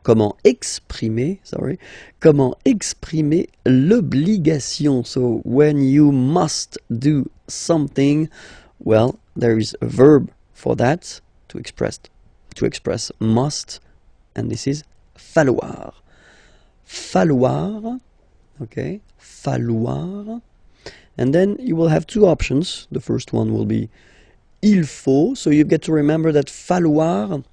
comment exprimer l'obligation. So when you must do something, well, there is a verb for that to express must, and this is falloir. Falloir, okay, falloir. And then you will have two options. The first one will be il faut. So you get to remember that falloir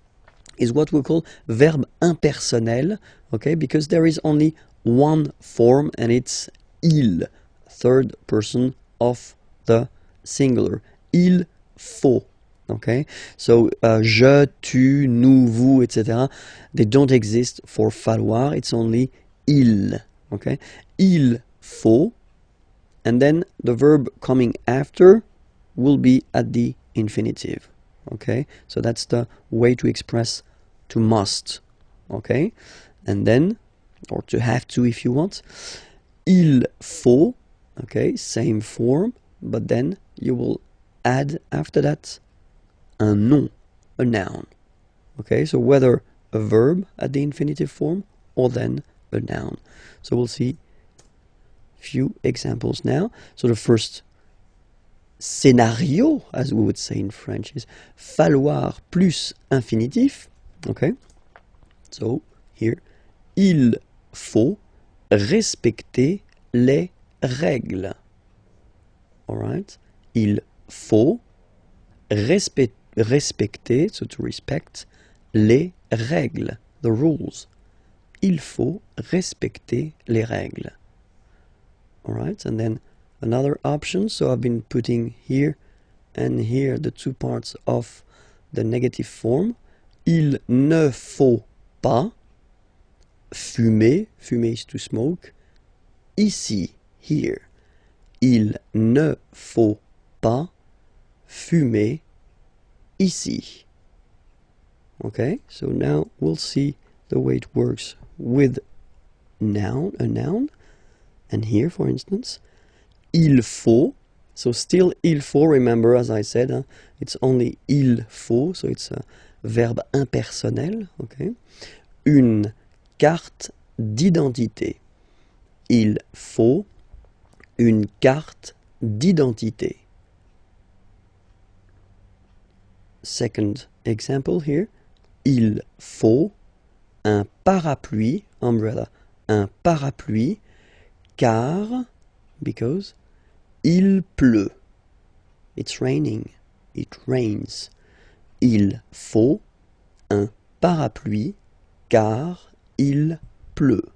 is what we call verb impersonnel, okay, because there is only one form and it's il, third person of the singular. Il faut, okay. So je, tu, nous, vous, etc. They don't exist for falloir. It's only il, okay. Il faut, and then the verb coming after will be at the infinitive, okay. So that's the way to express to must, okay. And then, or to have to if you want, il faut, okay, same form, but then you will add after that un nom, a noun, okay. So whether a verb at the infinitive form or then a noun. So we'll see few examples now. So the first scénario, as we would say in French, is falloir plus infinitif, okay. So here, il faut respecter les règles. All right, il faut respecter, so to respect, les règles, the rules. Il faut respecter les règles. All right, and then another option. So I've been putting here and here the two parts of the negative form. Il ne faut pas fumer. Fumer is to smoke. Ici, here. Il ne faut pas fumer ici. Okay, so now we'll see the way it works with a noun. And here, for instance, il faut. So still il faut, remember, as I said, it's only il faut, so it's a verbe impersonnel, okay? Une carte d'identité. Il faut une carte d'identité. Second example here. Il faut un parapluie, umbrella, un parapluie, car, because, il pleut. It's raining. It rains. Il faut un parapluie, car il pleut.